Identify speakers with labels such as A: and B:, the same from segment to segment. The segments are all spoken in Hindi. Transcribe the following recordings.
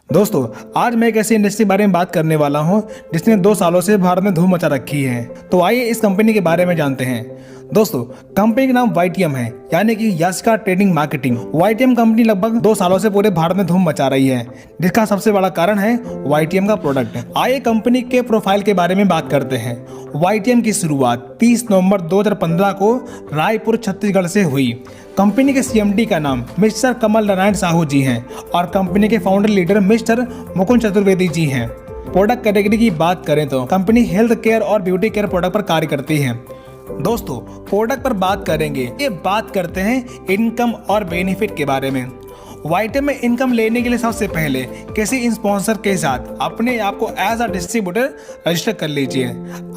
A: दोस्तों, आज मैं एक ऐसी इंडस्ट्री के बारे में बात करने वाला हूं जिसने 2 सालों से भारत में धूम मचा रखी है। तो आइए इस कंपनी के बारे में जानते हैं। दोस्तों, कंपनी का नाम YTM है, यानी कि Yashika trading marketing. YTM company लगभग 2 सालों से पूरे भारत में धूम मचा रही है, जिसका सबसे बड़ा कारण है YTM का प्रोडक्ट। आइए कंपनी के प्रोफाइल के बारे में बात करते हैं। YTM की शुरुआत 30 नवंबर 2015 को रायपुर छत्तीसगढ़ से हुई। कंपनी के CMD का नाम मिस्टर कमल नारायण साहू जी हैं और कंपनी के founder leader mister Mukund Chaturvedi ji हैं। प्रोडक्ट कैटेगरी की बात करें तो कंपनी हेल्थ केयर और ब्यूटी केयर प्रोडक्ट पर कार्य करती है। दोस्तों, प्रोडक्ट पर बात करेंगे, ये बात करते हैं इनकम और बेनिफिट के बारे में। YTM में इनकम लेने के लिए सबसे पहले किसी स्पॉन्सर के साथ अपने आप को एज अ डिस्ट्रीब्यूटर रजिस्टर कर लीजिए।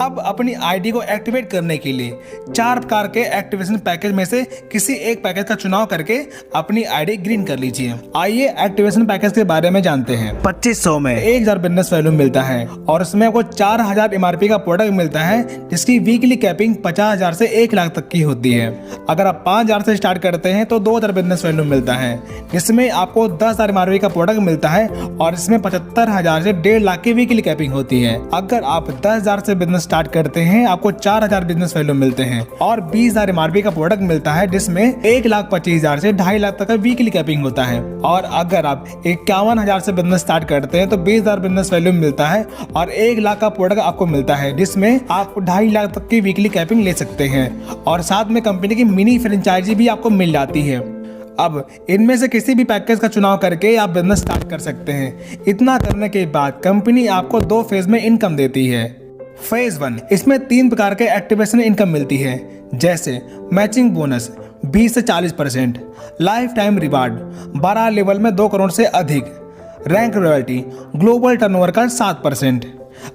A: अब अपनी आईडी को एक्टिवेट करने के लिए 4 प्रकार के एक्टिवेशन पैकेज में से किसी एक पैकेज का चुनाव करके अपनी आईडी ग्रीन कर लीजिए। आइए एक्टिवेशन पैकेज के बारे में जानते हैं। 2500 में 1000 बिजनेस वैल्यू मिलता है और उसमें आपको 4000 MRP का प्रोडक्ट मिलता है, जिसकी वीकली कैपिंग 50,000 से 1 लाख तक की होती है। अगर आप 5000 से स्टार्ट करते हैं तो 2000 बिजनेस वैल्यू मिलता है, जिसमें आपको 10,000 MRP का प्रोडक्ट मिलता है और इसमें 75,000 से 1.5 लाख की वीकली कैपिंग होती है। अगर आप 10,000 से बिजनेस स्टार्ट करते हैं, आपको 4,000 बिजनेस वैल्यू मिलते हैं और 20,000 MRP का प्रोडक्ट मिलता है, जिसमें 1,25,000 से 2.5 लाख तक का वीकली कैपिंग होता है। और अगर आप 51,000 से बिजनेस स्टार्ट करते हैं तो 20,000 बिजनेस वैल्यू मिलता है और 1 लाख का प्रोडक्ट आपको मिलता है, जिसमें आप 2.5 लाख तक की वीकली कैपिंग ले सकते हैं और साथ में कंपनी की मिनी फ्रेंचाइजी भी आपको मिल जाती है। अब इनमें से किसी भी पैकेज का चुनाव करके आप बिजनेस स्टार्ट कर सकते हैं। इतना करने के बाद कंपनी आपको 2 फेज में इनकम देती है। फेज 1, इसमें 3 प्रकार के एक्टिवेशन इनकम मिलती है, जैसे मैचिंग बोनस 20 से 40%, लाइफ टाइम रिवार्ड 12 लेवल में 2 करोड़ से अधिक, रैंक रॉयल्टी ग्लोबल टर्नओवर का 7%।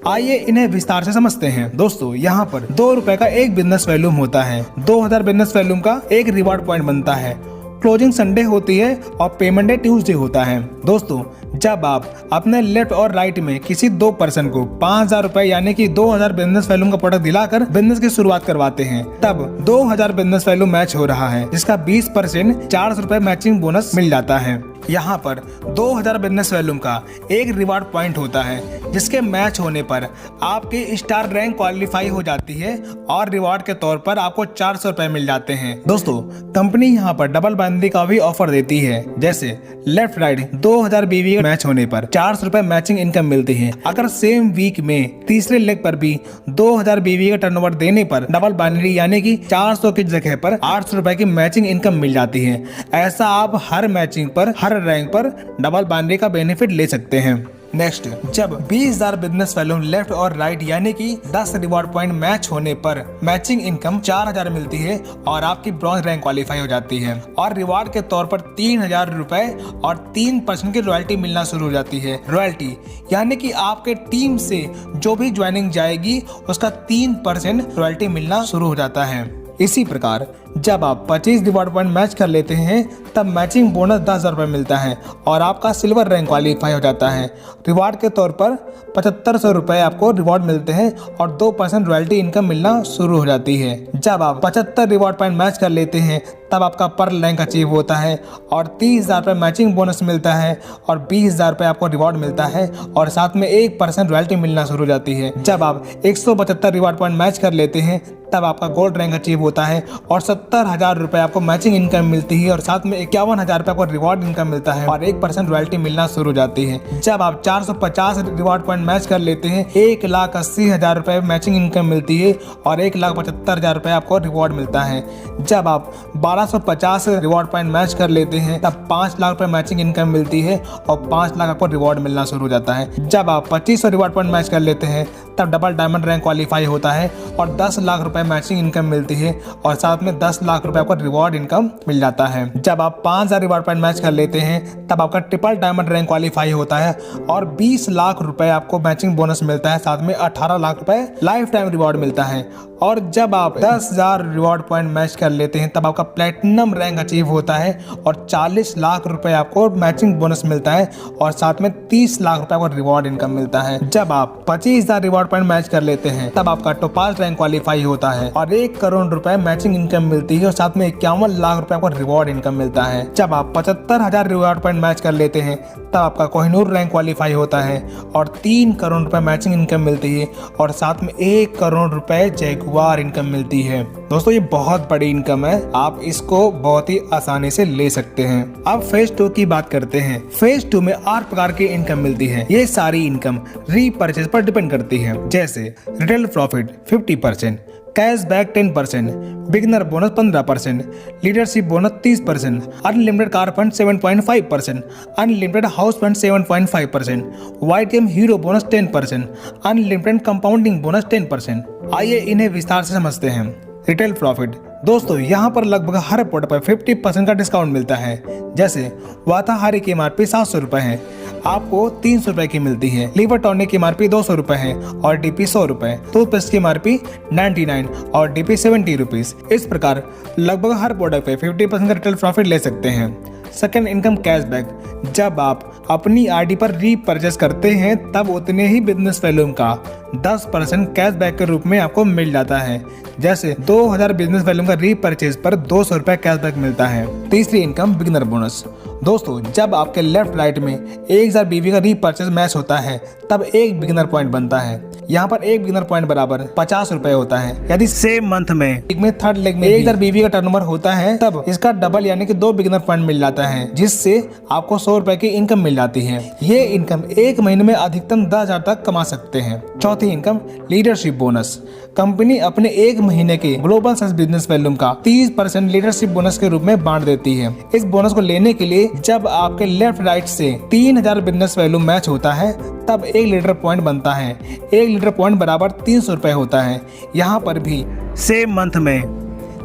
A: आइए इन्हें विस्तार से समझते हैं। दोस्तों, यहाँ पर 2 रुपए का एक बिजनेस वैल्यूम होता है, 2000 बिजनेस वैल्यूम का एक रिवार्ड पॉइंट बनता है, क्लोजिंग संडे होती है और पेमेंट डे ट्यूसडे होता है। दोस्तों, जब आप अपने लेफ्ट और राइट में किसी 2 पर्सन को 5,000 रुपए यानी कि 2000 बिजनेस वैल्यू का प्रोडक्ट दिलाकर बिजनेस की शुरुआत करवाते हैं, तब 2000 बिजनेस वैल्यू मैच हो रहा है, जिसका 20% 400 रुपए मैचिंग बोनस मिल जाता है। यहाँ पर 2000 बिजनेस वैल्यू का एक रिवार्ड पॉइंट होता है, जिसके मैच होने पर आपकी स्टार रैंक क्वालिफाई हो जाती है और रिवार्ड के तौर पर आपको 400 रुपए मिल जाते हैं। दोस्तों, कंपनी यहाँ पर डबल बाइनरी का भी ऑफर देती है, जैसे लेफ्ट राइट 2000 BV मैच होने पर 400 रुपए मैचिंग इनकम मिलती है। अगर सेम वीक में तीसरे लेग पर भी 2000 BV का टर्नओवर देने पर डबल बाइनरी यानी कि 400 की जगह पर 800 रुपए की मैचिंग इनकम मिल जाती है। ऐसा आप हर मैचिंग पर, हर रैंक पर डबल बाइनरी का बेनिफिट ले सकते हैं। नेक्स्ट, जब 20,000 बिजनेस वैल्यू लेफ्ट और राइट यानी कि 10 रिवॉर्ड पॉइंट मैच होने पर मैचिंग इनकम 4,000 मिलती है और आपकी ब्रॉन्ज रैंक क्वालिफाई हो जाती है और रिवार्ड के तौर पर 3,000 रुपए और 3% की रॉयल्टी मिलना शुरू हो जाती है। रॉयल्टी यानी कि आपके टीम से जो भी ज्वाइनिंग जाएगी उसका 3% रॉयल्टी मिलना शुरू हो जाता है। इसी प्रकार जब आप 25 रिवॉर्ड पॉइंट मैच कर लेते हैं, तब मैचिंग बोनस 10,000 रुपये मिलता है और आपका सिल्वर रैंक क्वालिफाई हो जाता है। रिवार्ड के तौर पर 7500 रुपये आपको रिवॉर्ड मिलते हैं और 2% रॉयल्टी इनकम मिलना शुरू हो जाती है। जब आप 75 रिवॉर्ड पॉइंट मैच कर लेते हैं, तब आपका पर्ल रैंक अचीव होता है और 30,000 रुपये मैचिंग बोनस मिलता है और 20,000 रुपये आपको रिवॉर्ड मिलता है और साथ में 1% रॉयल्टी मिलना शुरू हो जाती है। जब आप 175 रिवॉर्ड पॉइंट मैच कर लेते हैं, तब आपका गोल्ड रैंक अचीव होता है और 70,000 रुपये आपको मैचिंग इनकम मिलती है और साथ में 51,000 रुपये आपको रिवॉर्ड इनकम मिलता है और 1% रॉयल्टी मिलना शुरू हो जाती है। जब आप 450 रिवॉर्ड पॉइंट मैच कर लेते हैं, 1,80,000 रुपये मैचिंग इनकम मिलती है और 1,75,000 रुपये आपको रिवॉर्ड मिलता है। जब आप 1250 रिवॉर्ड पॉइंट मैच कर लेते हैं, तब 5 लाख रुपये मैचिंग इनकम मिलती है और 5 लाख आपको रिवॉर्ड मिलना शुरू हो जाता है। जब आप 2500 रिवॉर्ड पॉइंट मैच कर लेते हैं, तब डबल डायमंड रैंक क्वालिफाई होता है और 10 लाख रुपए मैचिंग इनकम मिलती है और साथ में 10 लाख रुपए आपको रिवॉर्ड इनकम मिल जाता है। जब आप 5,000 रिवॉर्ड पॉइंट मैच कर लेते हैं, तब आपका ट्रिपल डायमंड रैंक क्वालिफाई होता है और 20 लाख रुपए आपको मैचिंग बोनस मिलता है, साथ में 18 लाख रुपए लाइफ टाइम रिवॉर्ड मिलता है और जब आप 10,000 रिवॉर्ड पॉइंट मैच कर लेते हैं तब आपका प्लेटिनम रैंक अचीव होता है और 40 लाख रुपए आपको मैचिंग बोनस मिलता है और साथ में 30 लाख रुपए आपको रिवॉर्ड इनकम मिलता है। जब आप 25,000 रिवॉर्ड पॉइंट मैच कर लेते हैं तब आपका टोपाज रैंक क्वालिफाई होता है और 1 करोड़ रुपए मैचिंग इनकम मिलती है और साथ में 51 लाख रुपए आपको रिवॉर्ड इनकम मिलता है। जब आप 75,000 रिवॉर्ड पॉइंट मैच कर लेते हैं तब आपका कोहिनूर रैंक क्वालिफाई होता है और 3 करोड़ रुपए मैचिंग इनकम मिलती है और साथ में 1 करोड़ रुपए जैगुआर इनकम मिलती है। दोस्तों ये बहुत बड़ी इनकम है, आप इसको बहुत ही आसानी से ले सकते हैं। अब फेज 2 की बात करते हैं। फेज 2 में 8 प्रकार की इनकम मिलती है। ये सारी इनकम रीपरचेज पर डिपेंड करती है, जैसे retail profit 50%, cashback 10%, beginner bonus 15%, leadership bonus 30%, unlimited car fund 7.5%, unlimited house fund 7.5%, YTM hero bonus 10%, unlimited compounding bonus 10%। आइए इन्हें विस्तार से समझते हैं। रिटेल प्रॉफिट दोस्तों यहाँ पर लगभग हर प्रोडक्ट पर 50% का डिस्काउंट मिलता है। जैसे वाताहारी की MRP 700 रुपए है, आपको 300 रुपए की मिलती है। लीवर टॉनिक की MRP 200 रुपए है और DP 100 रुपए। टूथपेस्ट की MRP 99 और DP 70 रुपीज। इस प्रकार लगभग हर प्रोडक्ट पे 50% का रिटेल प्रॉफिट ले सकते हैं। सेकंड इनकम कैशबैक, जब आप अपनी आईडी पर रीपरचेस करते हैं तब उतने ही बिजनेस वैल्यूम का 10% कैशबैक के रूप में आपको मिल जाता है। जैसे 2000 बिजनेस वैल्यूम का रीपरचेस पर 200 रुपए कैशबैक मिलता है। तीसरी इनकम बिगिनर बोनस, दोस्तों जब आपके लेफ्ट राइट में 1000 BV का रीपरचेस मैच होता है तब एक बिगिनर पॉइंट बनता है। यहाँ पर एक बिगिनर पॉइंट बराबर 50 रुपए होता है। यदि सेम मंथ में थर्ड लेग में 1000 BV का टर्नओवर होता है तब इसका डबल यानी कि 2 बिगिनर पॉइंट मिल जाता है, जिससे आपको 100 रुपए की इनकम मिल जाती है। ये इनकम एक महीने में अधिकतम 10,000 तक कमा सकते हैं। चौथी इनकम लीडरशिप बोनस, कंपनी अपने एक महीने के ग्लोबल सेल्स बिजनेस वैल्यूम का 30% लीडरशिप बोनस के रूप में बांट देती है। इस बोनस को लेने के लिए जब आपके लेफ्ट राइट से 3000 बिजनेस वैल्यूम मैच होता है तब 1 लीडर पॉइंट बनता है। 1 लीडर पॉइंट बराबर 300 रुपए होता है। यहाँ पर भी सेम मंथ में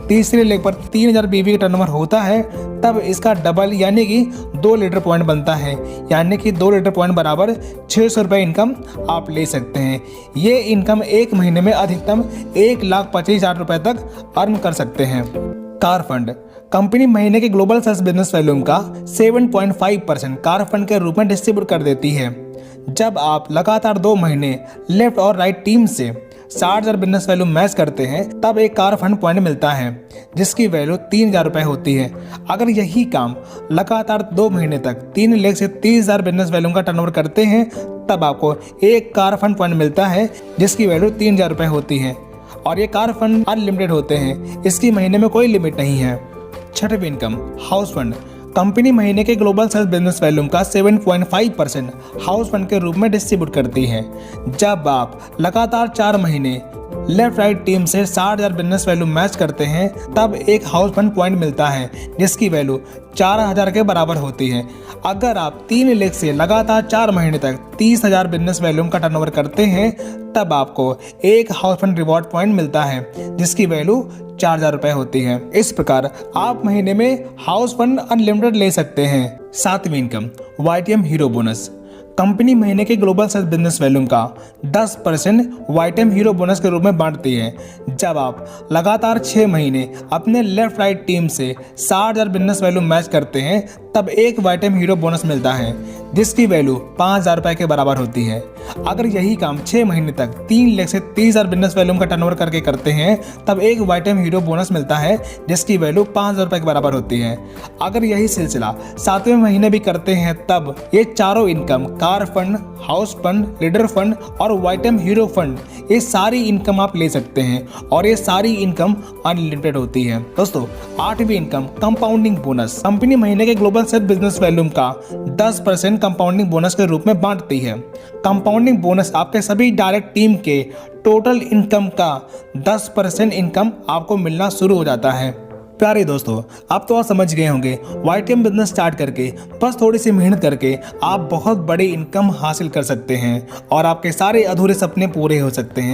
A: तीसरे लेग पर 3000 BV का टर्नओवर होता है तब इसका डबल यानी कि 2 लीटर पॉइंट बनता है, यानी कि 2 लीटर पॉइंट बराबर 600 रुपए इनकम आप ले सकते हैं। ये इनकम एक महीने में अधिकतम 1,25,000 रुपए तक अर्न कर सकते हैं। कार फंड, कंपनी महीने के ग्लोबल सेल्स बिजनेस वैल्यूम का 7.5% कार फंड के रूप में डिस्ट्रीब्यूट कर देती है। जब आप लगातार 2 महीने लेफ्ट और राइट टीम से 60,000 बिजनेस वैल्यू मैच करते हैं तब एक कार फंड पॉइंट मिलता है, जिसकी वैल्यू 3,000 रुपए होती है। अगर यही काम लगातार 2 महीने तक 3 लेग से 30,000 बिजनेस वैल्यू का टर्नओवर करते हैं तब आपको एक कार फंड पॉइंट मिलता है, जिसकी वैल्यू 3,000 रुपए होती है। और ये कार फंड अनलिमिटेड होते हैं, इसकी महीने में कोई लिमिट नहीं है। छठवीं इनकम हाउस फंड, कंपनी महीने के ग्लोबल सेल्स बिजनेस वैल्यूम का 7.5% हाउस फंड के रूप में डिस्ट्रीब्यूट करती है। जब आप लगातार 4 महीने लेफ्ट राइट टीम से 60,000 बिजनेस वैल्यू मैच करते हैं तब एक हाउस फंड पॉइंट मिलता है, जिसकी वैल्यू 4,000 के बराबर होती है। अगर आप 3 लेग से लगातार 4 महीने तक 30,000 बिजनेस वैल्यूम का टर्नओवर करते हैं तब आपको एक हाउस फंड रिवॉर्ड पॉइंट मिलता है, जिसकी वैल्यू 4,000 रुपए होती है। इस प्रकार आप महीने में हाउस फंड अनलिमिटेड ले सकते हैं। सातवीं income YTM hero bonus, company महीने के ग्लोबल सेल्स बिजनेस वैल्यूम का 10% YTM हीरो बोनस के रूप में बांटती है। जब आप लगातार 6 महीने अपने लेफ्ट राइट टीम से 60,000 बिजनेस वैल्यू मैच करते हैं तब एक YTM हीरो बोनस मिलता है, जिसकी वैल्यू 5,000 रुपए के बराबर होती है। अगर यही काम 6 महीने तक 3 लेग से 30,000 बिजनेस वैल्यूम का टर्नओवर करके करते हैं तब एक YTM हीरो बोनस मिलता है, जिसकी वैल्यू 5,000 रुपए के बराबर होती है। अगर यही सिलसिला 7वें महीने भी करते हैं तब ये चारों income car fund, house fund, leader fund और YTM हीरो फंड, ये सारी इनकम आप ले सकते हैं और ये सारी इनकम अनलिमिटेड होती है। दोस्तों 8वीं इनकम कंपाउंडिंग बोनस, कंपनी महीने के ग्लोबल सेल्स बिजनेस वैल्यूम का 10% कंपाउंडिंग बोनस के रूप में बांटती है। कंपाउंडिंग बोनस आपके सभी डायरेक्ट टीम के टोटल इनकम का 10% इनकम आपको मिलना शुरू हो जाता है। प्यारे दोस्तों, आप तो आप समझ गए होंगे YTM बिजनेस स्टार्ट करके बस थोड़ी सी मेहनत करके आप बहुत बड़ी इनकम हासिल कर सकते हैं और आपके सारे अधूरे सपने पूरे हो सकते हैं।